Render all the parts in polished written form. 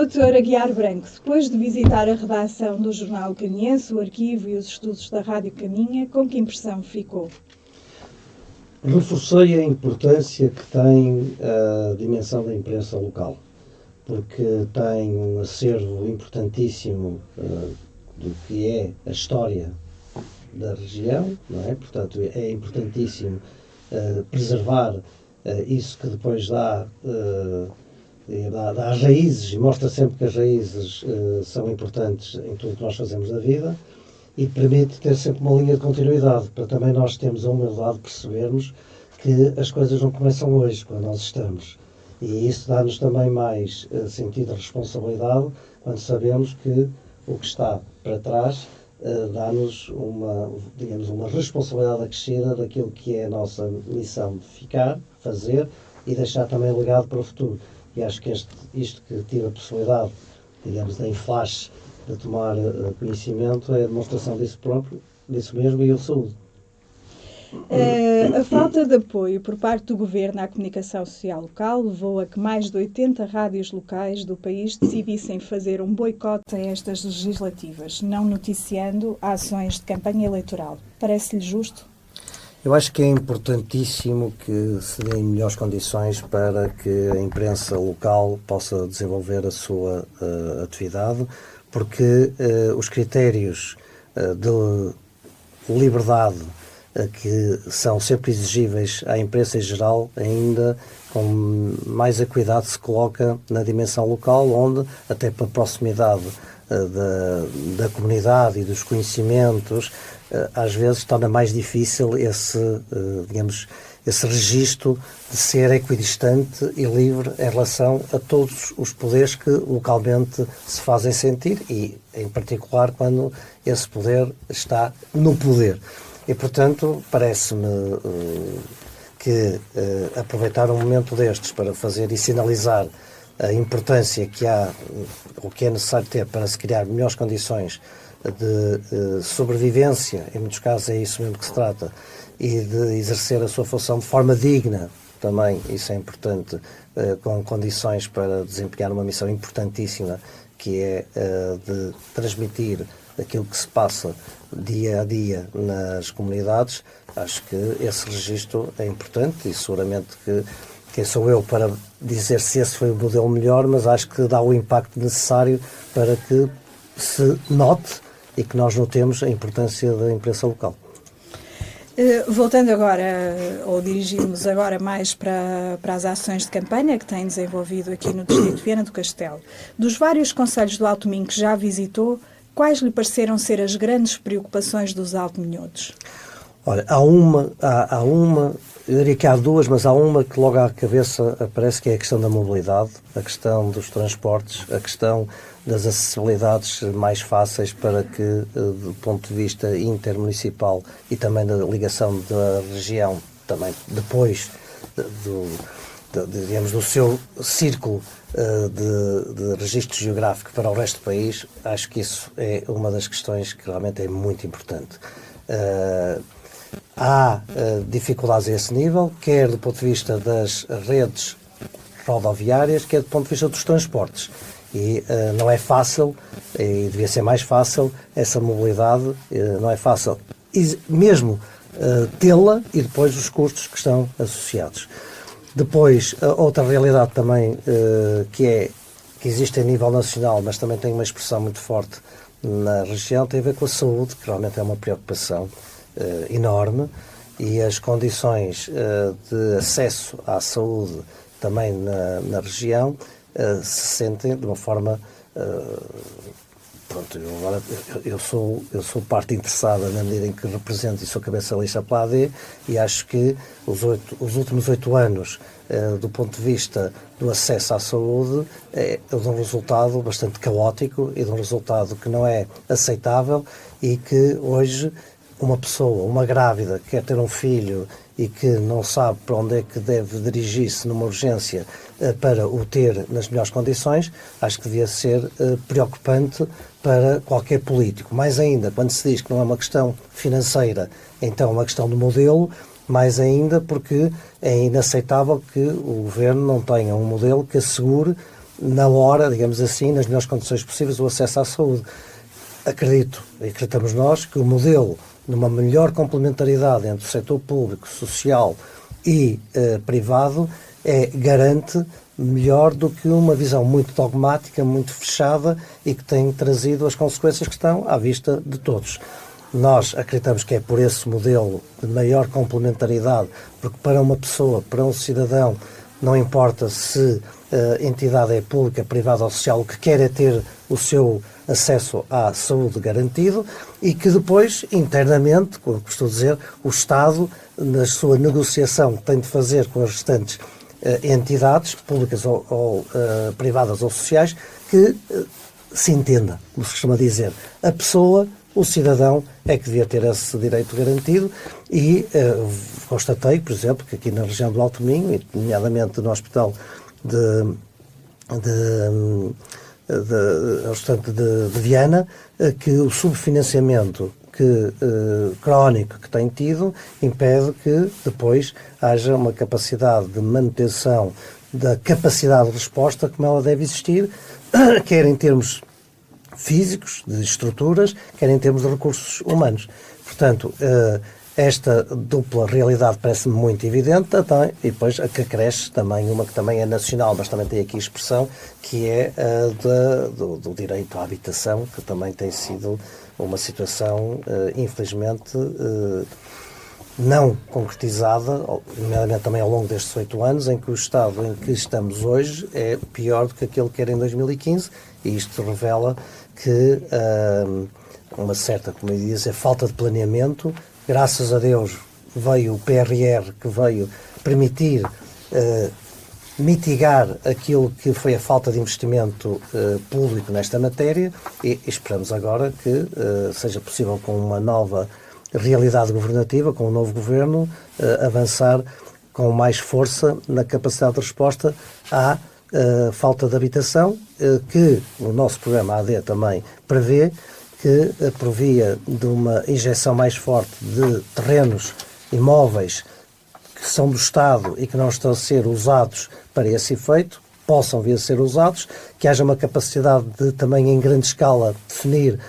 Dr. Aguiar Branco, depois de visitar a redação do Jornal Caniense, o arquivo e os estudos da Rádio Caminha, com que impressão ficou? Reforcei a importância que tem a dimensão da imprensa local, porque tem um acervo importantíssimo do que é a história da região, não é? Portanto, é importantíssimo preservar isso que depois dá raízes, e mostra sempre que as raízes são importantes em tudo o que nós fazemos na vida, e permite ter sempre uma linha de continuidade, para também nós termos a humildade de percebermos que as coisas não começam hoje, quando nós estamos. E isso dá-nos também mais sentido de responsabilidade, quando sabemos que o que está para trás dá-nos uma responsabilidade acrescida daquilo que é a nossa missão de ficar, fazer e deixar também legado para o futuro. E acho que isto que tive a possibilidade, digamos, em flash, de tomar conhecimento, é a demonstração disso próprio, disso mesmo, e eu saúde. A falta de apoio por parte do Governo à comunicação social local levou a que mais de 80 rádios locais do país decidissem fazer um boicote a estas legislativas, não noticiando ações de campanha eleitoral. Parece-lhe justo? Eu acho que é importantíssimo que se deem melhores condições para que a imprensa local possa desenvolver a sua atividade, porque os critérios de liberdade que são sempre exigíveis à imprensa em geral, ainda com mais acuidado se coloca na dimensão local, onde, até para a proximidade da comunidade e dos conhecimentos, às vezes torna mais difícil esse registro de ser equidistante e livre em relação a todos os poderes que localmente se fazem sentir, e em particular quando esse poder está no poder. E, portanto, parece-me que aproveitar um momento destes para fazer e sinalizar a importância que há, ou que é necessário ter para se criar melhores condições de sobrevivência, em muitos casos é isso mesmo que se trata, e de exercer a sua função de forma digna, também isso é importante, com condições para desempenhar uma missão importantíssima, que é de transmitir aquilo que se passa dia a dia nas comunidades. Acho que esse registro é importante, e seguramente que quem sou eu para dizer se esse foi o modelo melhor, mas acho que dá o impacto necessário para que se note e que nós notemos a importância da imprensa local. Voltando agora, ou dirigirmos agora mais para as ações de campanha que tem desenvolvido aqui no Distrito de Viana do Castelo, dos vários concelhos do Alto Minho que já visitou, quais lhe pareceram ser as grandes preocupações dos alto-minhotos? Olha, há uma, eu diria que há duas, mas há uma que logo à cabeça aparece, que é a questão da mobilidade, a questão dos transportes, a questão das acessibilidades mais fáceis para que, do ponto de vista intermunicipal e também da ligação da região, também depois do seu círculo de registro geográfico para o resto do país, acho que isso é uma das questões que realmente é muito importante. Há dificuldades a esse nível, quer do ponto de vista das redes rodoviárias, quer do ponto de vista dos transportes. E não é fácil, e devia ser mais fácil, essa mobilidade, não é fácil mesmo tê-la, e depois os custos que estão associados. Depois, outra realidade também que existe a nível nacional, mas também tem uma expressão muito forte na região, tem a ver com a saúde, que realmente é uma preocupação enorme, e as condições de acesso à saúde também na região se sentem de uma forma... Pronto, eu sou parte interessada na medida em que represento e sou cabeça de lista pela AD, e acho que os últimos 8 anos, do ponto de vista do acesso à saúde, é de um resultado bastante caótico e de um resultado que não é aceitável, e que hoje uma pessoa, uma grávida, que quer ter um filho e que não sabe para onde é que deve dirigir-se numa urgência para o ter nas melhores condições, acho que devia ser preocupante para qualquer político. Mais ainda, quando se diz que não é uma questão financeira, então é uma questão do modelo, mais ainda porque é inaceitável que o Governo não tenha um modelo que assegure na hora, digamos assim, nas melhores condições possíveis, o acesso à saúde. Acreditamos nós, que o modelo de uma melhor complementaridade entre o setor público, social e privado garante melhor do que uma visão muito dogmática, muito fechada e que tem trazido as consequências que estão à vista de todos. Nós acreditamos que é por esse modelo de maior complementaridade, porque para uma pessoa, para um cidadão, não importa se a entidade é pública, privada ou social, o que quer é ter o seu acesso à saúde garantido e que depois, internamente, como costumo dizer, o Estado, na sua negociação que tem de fazer com as restantes entidades, públicas ou privadas ou sociais, que se entenda, como se costuma dizer. A pessoa, o cidadão, é que devia ter esse direito garantido e constatei, por exemplo, que aqui na região do Alto Minho, e nomeadamente no Hospital de Viana, que o subfinanciamento crónico que tem tido impede que depois haja uma capacidade de manutenção da capacidade de resposta como ela deve existir, quer em termos físicos, de estruturas, quer em termos de recursos humanos. Portanto, esta dupla realidade parece-me muito evidente, e depois a que acresce também uma que também é nacional, mas também tem aqui expressão, que é a do direito à habitação, que também tem sido uma situação, infelizmente, não concretizada, nomeadamente também ao longo destes 8 anos, em que o estado em que estamos hoje é pior do que aquele que era em 2015, e isto revela que uma certa, como eu disse, falta de planeamento. Graças a Deus veio o PRR, que veio permitir mitigar aquilo que foi a falta de investimento público nesta matéria, e esperamos agora que seja possível, com uma nova realidade governativa, com um novo governo, avançar com mais força na capacidade de resposta à falta de habitação, que o nosso programa AD também prevê, que por via de uma injeção mais forte de terrenos imóveis que são do Estado e que não estão a ser usados para esse efeito, possam vir a ser usados, que haja uma capacidade de também em grande escala definir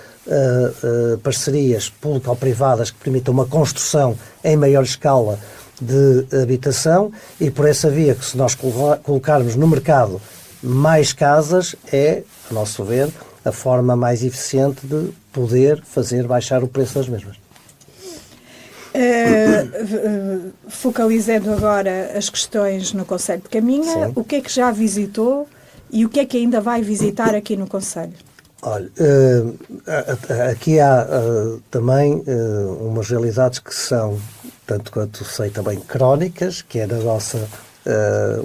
parcerias público-privadas que permitam uma construção em maior escala de habitação, e por essa via que, se nós colocarmos no mercado mais casas, é, a nosso ver, a forma mais eficiente de poder fazer baixar o preço das mesmas. Focalizando agora as questões no Conselho de Caminha, Sim. O que é que já visitou e o que é que ainda vai visitar aqui no Conselho? Olha, aqui há também umas realidades que são, tanto quanto sei, também crónicas, que é da nossa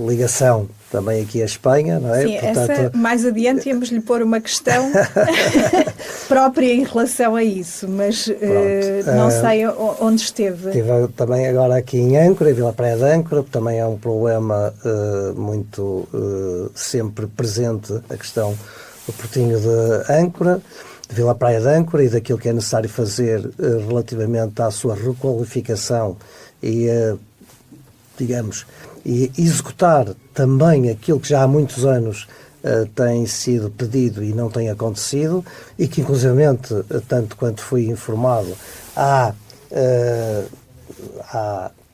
ligação também aqui à Espanha, não é? Sim, portanto, essa, mais adiante íamos-lhe pôr uma questão própria em relação a isso, mas não sei onde esteve. Estive também agora aqui em Âncora, em Vila Praia de Âncora, também é um problema muito sempre presente, a questão do Portinho de Âncora, de Vila Praia de Âncora, e daquilo que é necessário fazer relativamente à sua requalificação e, digamos, e executar também aquilo que já há muitos anos tem sido pedido e não tem acontecido, e que inclusivamente, tanto quanto fui informado, há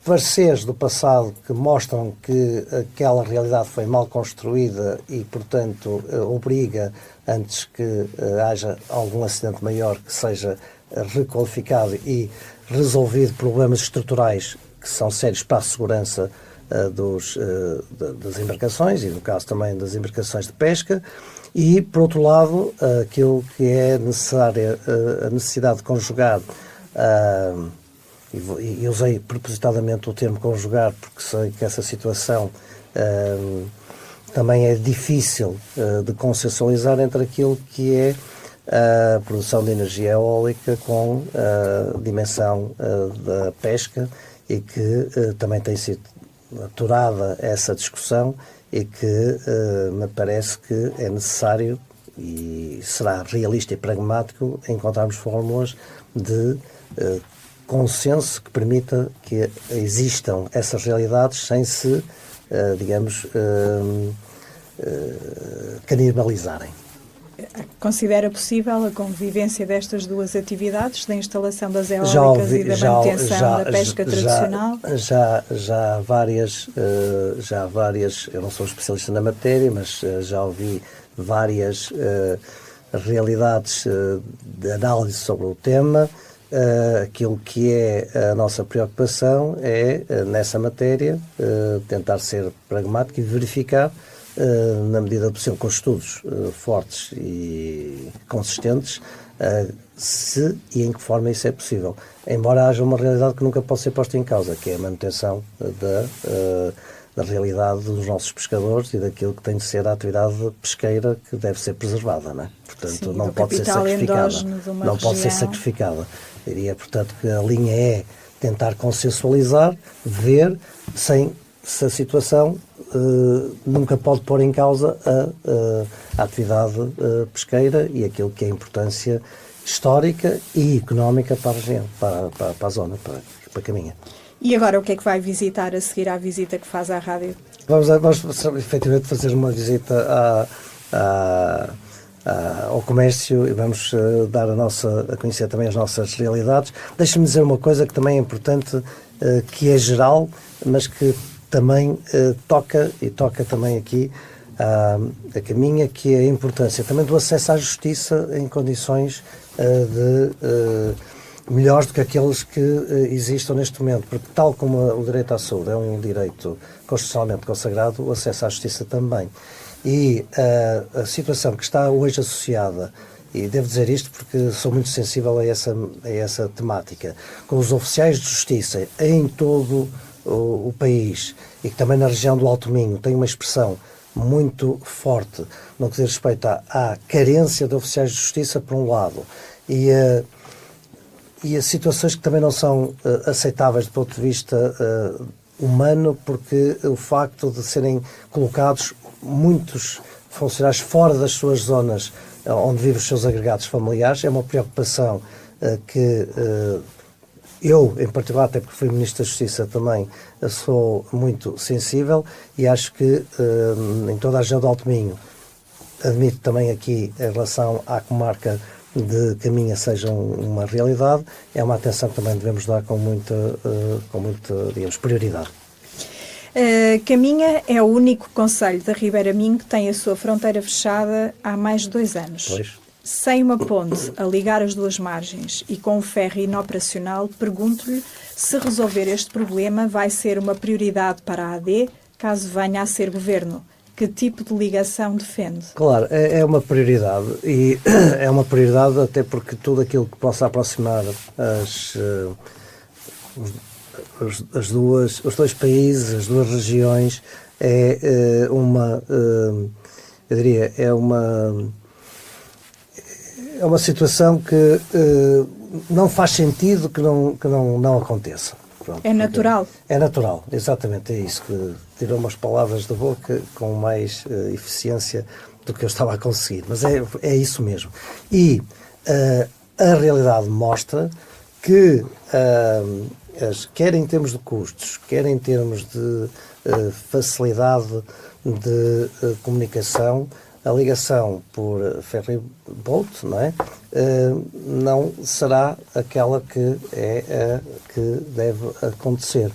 pareceres do passado que mostram que aquela realidade foi mal construída e, portanto, obriga, antes que haja algum acidente maior, que seja requalificado e resolvido problemas estruturais que são sérios para a segurança das embarcações, e no caso também das embarcações de pesca. E, por outro lado, aquilo que é necessário, a necessidade de conjugar, e usei propositadamente o termo conjugar, porque sei que essa situação também é difícil de consensualizar, entre aquilo que é a produção de energia eólica com a dimensão da pesca, e que também tem sido aturada essa discussão, e que me parece que é necessário, e será realista e pragmático, encontrarmos fórmulas de consenso que permita que existam essas realidades sem se, digamos, canibalizarem. Considera possível a convivência destas duas atividades, da instalação das eólicas e da manutenção da pesca tradicional? Já há várias, eu não sou especialista na matéria, mas já ouvi várias realidades de análise sobre o tema. Aquilo que é a nossa preocupação é, nessa matéria, tentar ser pragmático e verificar, na medida do possível, com estudos fortes e consistentes, se e em que forma isso é possível. Embora haja uma realidade que nunca pode ser posta em causa, que é a manutenção da realidade dos nossos pescadores e daquilo que tem de ser a atividade pesqueira, que deve ser preservada, não é? Portanto, sim, não pode ser sacrificada. Não pode ser sacrificada. Diria, portanto, que a linha é tentar consensualizar, ver, se a situação nunca pode pôr em causa a atividade pesqueira e aquilo que é a importância histórica e económica para a região, para a zona, para a Caminha. E agora o que é que vai visitar a seguir à visita que faz à rádio? Vamos efetivamente fazer uma visita ao comércio e vamos dar a conhecer também as nossas realidades. Deixa-me dizer uma coisa que também é importante, que é geral, mas que também toca também aqui a Caminha, que é a importância também do acesso à justiça em condições melhores do que aqueles que existam neste momento, porque tal como o direito à saúde é um direito constitucionalmente consagrado, o acesso à justiça também. E a situação que está hoje associada, e devo dizer isto porque sou muito sensível a essa temática, com os oficiais de justiça em todo o país, e que também na região do Alto Minho tem uma expressão muito forte no que diz respeito à carência de oficiais de justiça, por um lado, e a situações que também não são aceitáveis do ponto de vista humano, porque o facto de serem colocados muitos funcionários fora das suas zonas onde vivem os seus agregados familiares é uma preocupação que eu, em particular, até porque fui Ministro da Justiça também, sou muito sensível, e acho que em toda a região do Alto Minho, admito também aqui em relação à comarca de Caminha seja uma realidade, é uma atenção que também devemos dar com muita digamos, prioridade. Caminha é o único concelho da Ribeira Minho que tem a sua fronteira fechada há mais de 2 anos. Pois. Sem uma ponte a ligar as duas margens e com o ferry inoperacional, pergunto-lhe se resolver este problema vai ser uma prioridade para a AD, caso venha a ser governo. Que tipo de ligação defende? Claro, é uma prioridade, e é uma prioridade até porque tudo aquilo que possa aproximar os dois países, as duas regiões, eu diria, é uma situação que não faz sentido que não aconteça. Pronto, é natural. É natural, exatamente, é isso, que tirou umas palavras da boca com mais eficiência do que eu estava a conseguir, mas é isso mesmo. E a realidade mostra que, quer em termos de custos, quer em termos de facilidade de comunicação, a ligação por ferry boat, não é? Não será aquela que deve acontecer,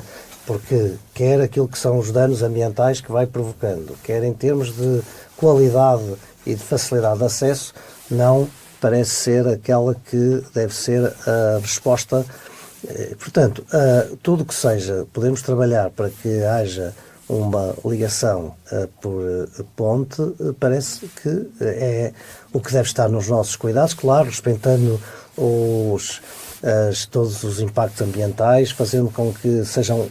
porque quer aquilo que são os danos ambientais que vai provocando, quer em termos de qualidade e de facilidade de acesso, não parece ser aquela que deve ser a resposta. Portanto, tudo o que seja, podemos trabalhar para que haja uma ligação por ponte, parece que é o que deve estar nos nossos cuidados, claro, respeitando todos os impactos ambientais, fazendo com que sejam...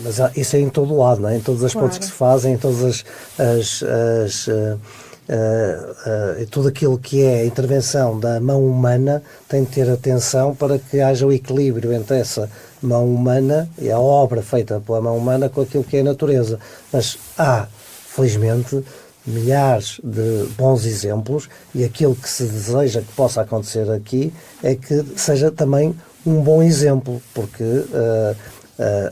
mas isso é em todo o lado, não é? Em todas as pontes que se fazem, em todas tudo aquilo que é a intervenção da mão humana tem de ter atenção para que haja o equilíbrio entre essa mão humana e a obra feita pela mão humana com aquilo que é a natureza. Mas há, felizmente, milhares de bons exemplos, e aquilo que se deseja que possa acontecer aqui é que seja também um bom exemplo, porque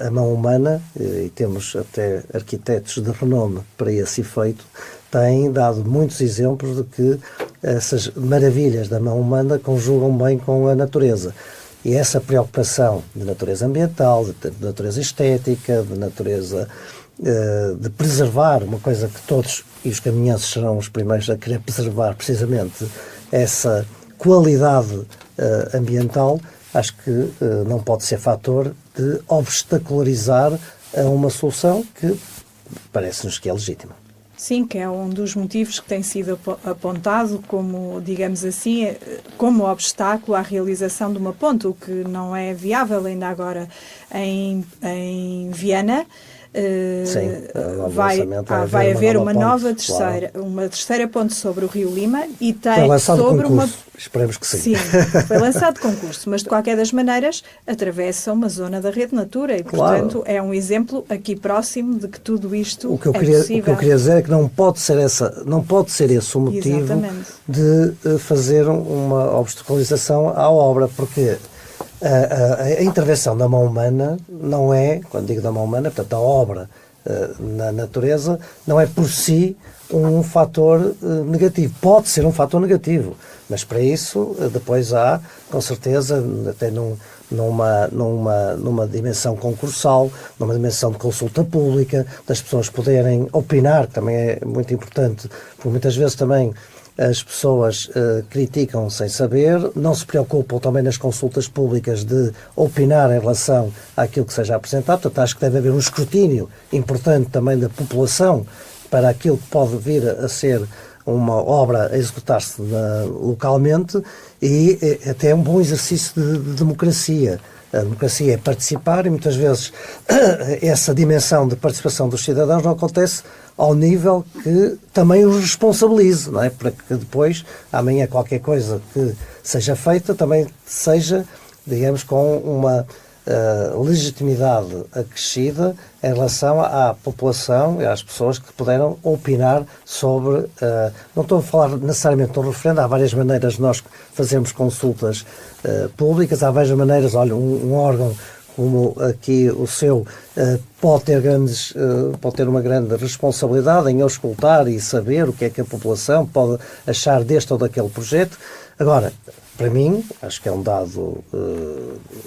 a mão humana, e temos até arquitetos de renome para esse efeito, têm dado muitos exemplos de que essas maravilhas da mão humana conjugam bem com a natureza. E essa preocupação de natureza ambiental, de natureza estética, de natureza de preservar uma coisa que todos, e os caminhantes serão os primeiros a querer preservar, precisamente essa qualidade ambiental, acho que não pode ser fator de obstacularizar a uma solução que parece-nos que é legítima. Sim, que é um dos motivos que tem sido apontado como, digamos assim, como obstáculo à realização de uma ponte, o que não é viável ainda agora em Viana. Sim, vai haver uma nova ponte, terceira, claro. Uma terceira ponte sobre o Rio Lima e Foi tem lançado sobre concurso. Esperemos que sim. Sim, foi lançado concurso, mas de qualquer das maneiras atravessa uma zona da rede Natura e, portanto, é um exemplo aqui próximo de que tudo isto é possível. O que eu queria dizer é que não pode ser esse o motivo Exatamente. de fazer uma obstaculização à obra, porque a intervenção da mão humana não é, quando digo da mão humana, portanto, a obra na natureza não é por si um fator negativo. Pode ser um fator negativo, mas para isso depois há, com certeza, até numa dimensão concursal, numa dimensão de consulta pública, das pessoas poderem opinar, que também é muito importante, porque muitas vezes também as pessoas criticam sem saber, não se preocupam também nas consultas públicas de opinar em relação àquilo que seja apresentado. Portanto, acho que deve haver um escrutínio importante também da população para aquilo que pode vir a ser uma obra a executar-se localmente, e até um bom exercício de democracia. A democracia é participar, e muitas vezes essa dimensão de participação dos cidadãos não acontece ao nível que também os responsabilize, não é? Para que depois, amanhã, qualquer coisa que seja feita também seja, digamos, com uma legitimidade acrescida em relação à população e às pessoas que puderam opinar sobre... não estou a falar necessariamente de um referendo, há várias maneiras de nós fazermos consultas públicas, há várias maneiras, olha, um órgão como aqui o seu pode ter uma grande responsabilidade em auscultar e saber o que é que a população pode achar deste ou daquele projeto. Agora, para mim, acho que é um dado,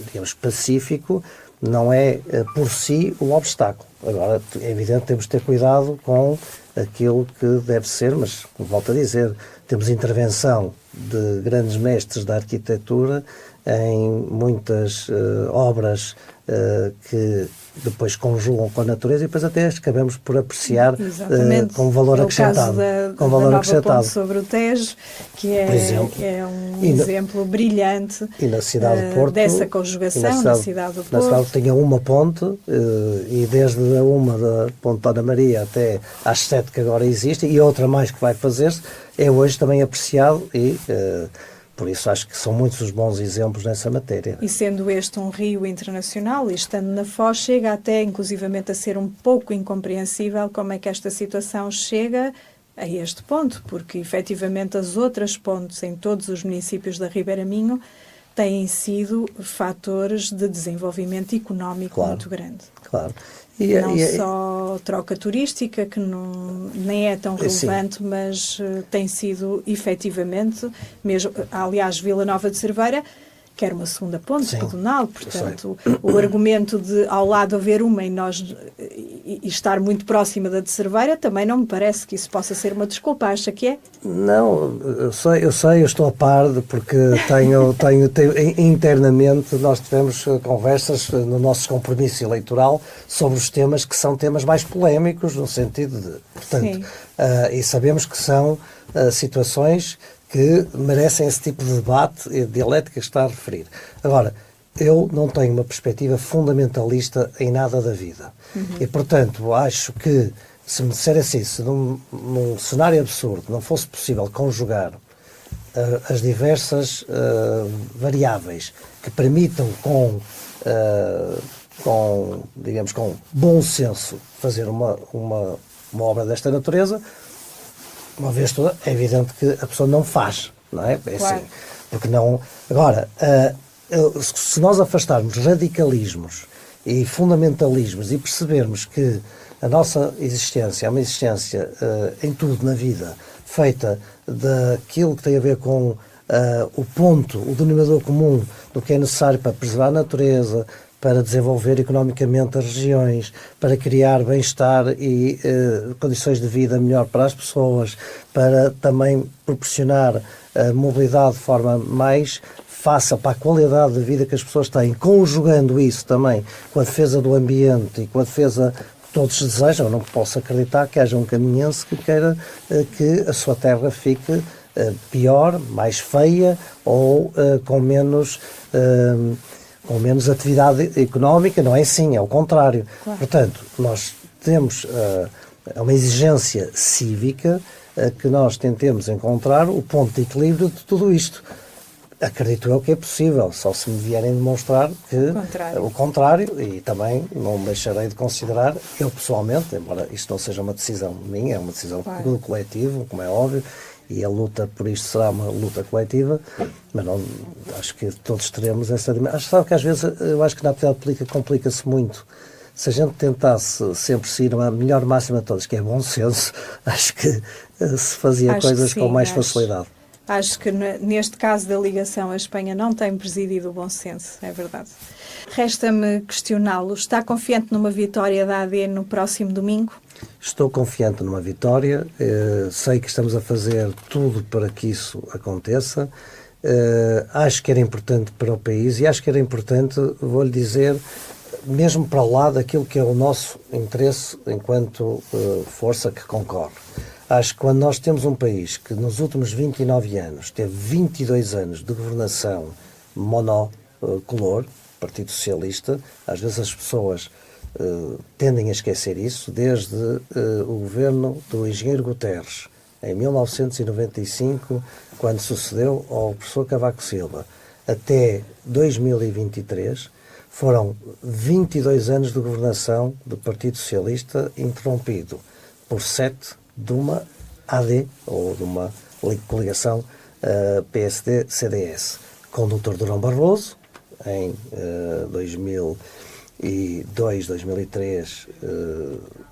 digamos, pacífico, não é por si um obstáculo. Agora, é evidente que temos de ter cuidado com aquilo que deve ser, mas, como volto a dizer, temos intervenção de grandes mestres da arquitetura em muitas obras que depois conjugam com a natureza, e depois até acabamos por apreciar com valor acrescentado. Com valor acrescentado. Ponte sobre o Tejo, que é um exemplo brilhante e na cidade de Porto, dessa conjugação, na cidade do Porto. Na cidade tinha uma ponte, e desde uma da Ponte Dona Maria até às 7 que agora existem, e outra mais que vai fazer-se, é hoje também apreciado, e por isso acho que são muitos os bons exemplos nessa matéria. E sendo este um rio internacional, e estando na Foz, chega até inclusivamente a ser um pouco incompreensível como é que esta situação chega a este ponto, porque efetivamente as outras pontes em todos os municípios da Ribeira Minho têm sido fatores de desenvolvimento económico muito grande. Claro. Não só troca turística, que nem é tão relevante, mas tem sido efetivamente, mesmo, aliás, Vila Nova de Cerveira quer uma segunda ponte pedonal, portanto, o argumento de ao lado haver uma e estar muito próxima da de Cerveira, também não me parece que isso possa ser uma desculpa, acha que é? Não, eu estou a par, porque tenho internamente nós tivemos conversas no nosso compromisso eleitoral sobre os temas que são temas mais polémicos, no sentido de, portanto, e sabemos que são situações que merecem esse tipo de debate e de dialética que está a referir. Agora, eu não tenho uma perspectiva fundamentalista em nada da vida. E, portanto, acho que, se me disser assim, se num cenário absurdo não fosse possível conjugar as diversas variáveis que permitam digamos, com bom senso fazer uma obra desta natureza, uma vez toda, é evidente que a pessoa não faz, não é? Claro. Assim, porque não... Agora, se nós afastarmos radicalismos e fundamentalismos e percebermos que a nossa existência é uma existência em tudo na vida, feita daquilo que tem a ver com o ponto, o denominador comum do que é necessário para preservar a natureza, para desenvolver economicamente as regiões, para criar bem-estar e condições de vida melhor para as pessoas, para também proporcionar a mobilidade de forma mais fácil para a qualidade de vida que as pessoas têm, conjugando isso também com a defesa do ambiente e com a defesa que todos desejam. Eu não posso acreditar que haja um caminhense que queira que a sua terra fique pior, mais feia ou com menos atividade económica. Não é assim, é o contrário. Claro. Portanto, nós temos uma exigência cívica que nós tentemos encontrar o ponto de equilíbrio de tudo isto. Acredito eu que é possível, só se me vierem demonstrar que o contrário, e também não deixarei de considerar, eu pessoalmente, embora isto não seja uma decisão minha, é uma decisão do coletivo, como é óbvio, e a luta por isto será uma luta coletiva, mas não, acho que todos teremos essa dimensão. Sabe que às vezes eu acho que na atividade política complica-se muito. Se a gente tentasse sempre seguir a melhor máxima de todas, que é bom senso, acho que se fazia coisas com mais facilidade. Acho que neste caso da ligação à Espanha não tem presidido o bom senso, é verdade. Resta-me questioná-lo, está confiante numa vitória da AD no próximo domingo? Estou confiante numa vitória, sei que estamos a fazer tudo para que isso aconteça, acho que era importante para o país e acho que era importante, vou-lhe dizer, mesmo para lá daquilo que é o nosso interesse enquanto força que concorre. Acho que quando nós temos um país que nos últimos 29 anos teve 22 anos de governação monocolor, Partido Socialista, às vezes as pessoas tendem a esquecer isso, desde o governo do engenheiro Guterres, em 1995, quando sucedeu ao professor Cavaco Silva, até 2023, foram 22 anos de governação do Partido Socialista, interrompido por 7 de uma AD, ou de uma coligação PSD-CDS, com o Dr. Durão Barroso, em 2002, 2003,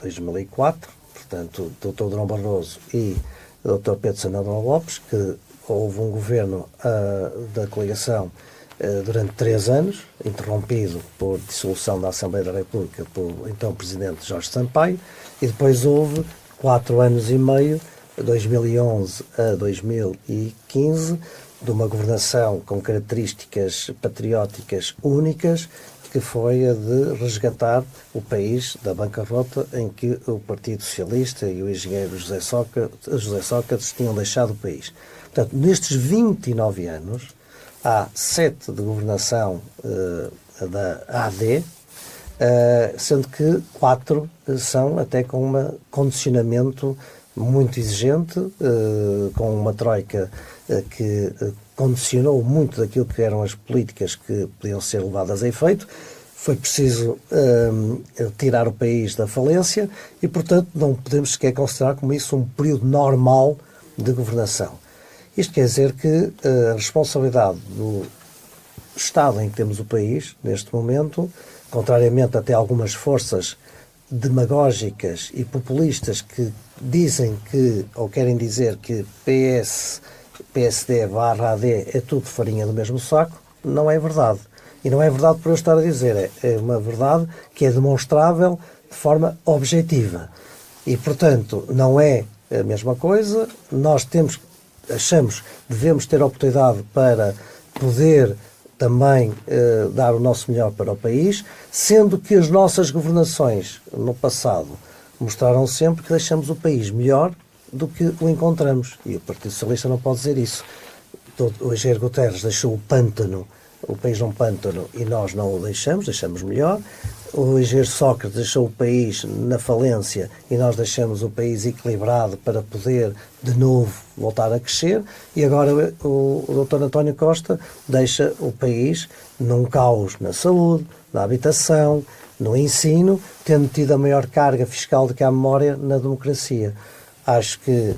2004, portanto, Dr. Durão Barroso e Dr. Pedro Santana Lopes, que houve um governo da coligação durante 3 anos, interrompido por dissolução da Assembleia da República pelo então Presidente Jorge Sampaio, e depois houve 4 anos e meio, 2011 a 2015, de uma governação com características patrióticas únicas, que foi a de resgatar o país da bancarrota em que o Partido Socialista e o engenheiro José Sócrates tinham deixado o país. Portanto, nestes 29 anos, há 7 de governação da AD, sendo que 4 são até com um condicionamento muito exigente, com uma troika que condicionou muito daquilo que eram as políticas que podiam ser levadas a efeito. Foi preciso tirar o país da falência e, portanto, não podemos sequer considerar como isso um período normal de governação. Isto quer dizer que a responsabilidade do estado em que temos o país, neste momento, contrariamente até a algumas forças demagógicas e populistas que dizem que, ou querem dizer que PSD/AD é tudo farinha do mesmo saco, não é verdade. E não é verdade por eu estar a dizer, é uma verdade que é demonstrável de forma objetiva. E, portanto, não é a mesma coisa. Nós devemos ter a oportunidade para poder também dar o nosso melhor para o país, sendo que as nossas governações no passado mostraram sempre que deixamos o país melhor do que o encontramos. E o Partido Socialista não pode dizer isso. O engenheiro Guterres deixou o país num pântano e nós não o deixamos melhor. O engenheiro Sócrates deixou o país na falência e nós deixamos o país equilibrado para poder, de novo, voltar a crescer. E agora o Dr. António Costa deixa o país num caos na saúde, na habitação, no ensino, tendo tido a maior carga fiscal de que há memória na democracia. Acho que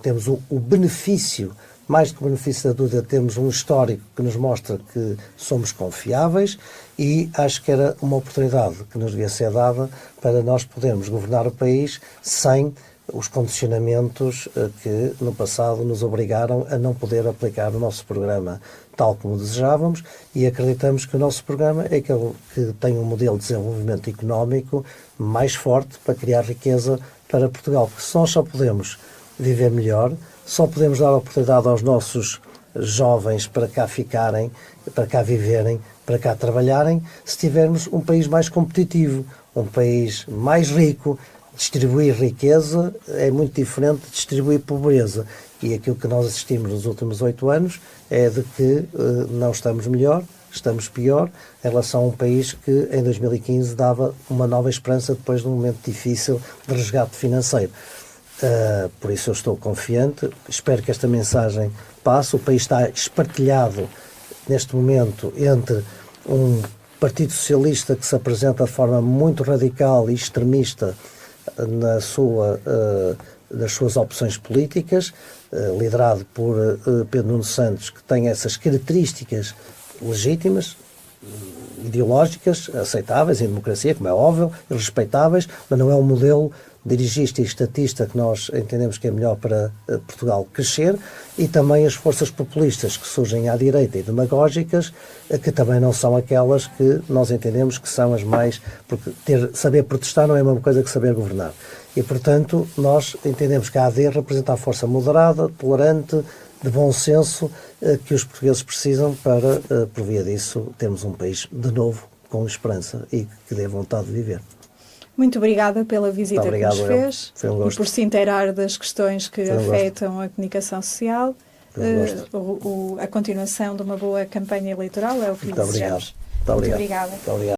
temos o benefício mais do que o benefício da dúvida, temos um histórico que nos mostra que somos confiáveis e acho que era uma oportunidade que nos devia ser dada para nós podermos governar o país sem os condicionamentos que no passado nos obrigaram a não poder aplicar o nosso programa tal como desejávamos, e acreditamos que o nosso programa é aquele que tem um modelo de desenvolvimento económico mais forte para criar riqueza para Portugal, porque nós só podemos viver melhor, só podemos dar a oportunidade aos nossos jovens para cá ficarem, para cá viverem, para cá trabalharem, se tivermos um país mais competitivo, um país mais rico. Distribuir riqueza é muito diferente de distribuir pobreza. E aquilo que nós assistimos nos últimos 8 anos é de que não estamos melhor, estamos pior, em relação a um país que em 2015 dava uma nova esperança depois de um momento difícil de resgate financeiro. Por isso eu estou confiante, espero que esta mensagem passe. O país está espartilhado neste momento entre um Partido Socialista que se apresenta de forma muito radical e extremista nas suas opções políticas, liderado por Pedro Nuno Santos, que tem essas características legítimas, ideológicas, aceitáveis em democracia, como é óbvio, e respeitáveis, mas não é um modelo dirigista e estatista que nós entendemos que é melhor para Portugal crescer, e também as forças populistas que surgem à direita e demagógicas, que também não são aquelas que nós entendemos que são as mais... Porque saber protestar não é a mesma coisa que saber governar. E, portanto, nós entendemos que a AD representa a força moderada, tolerante, de bom senso, que os portugueses precisam para, por via disso, termos um país de novo com esperança e que dê vontade de viver. Muito obrigada pela visita que nos fez Foi um gosto. E por se inteirar das questões que afetam a comunicação social. A continuação de uma boa campanha eleitoral é o que Muito desejamos. obrigado. Muito obrigada. Muito obrigado.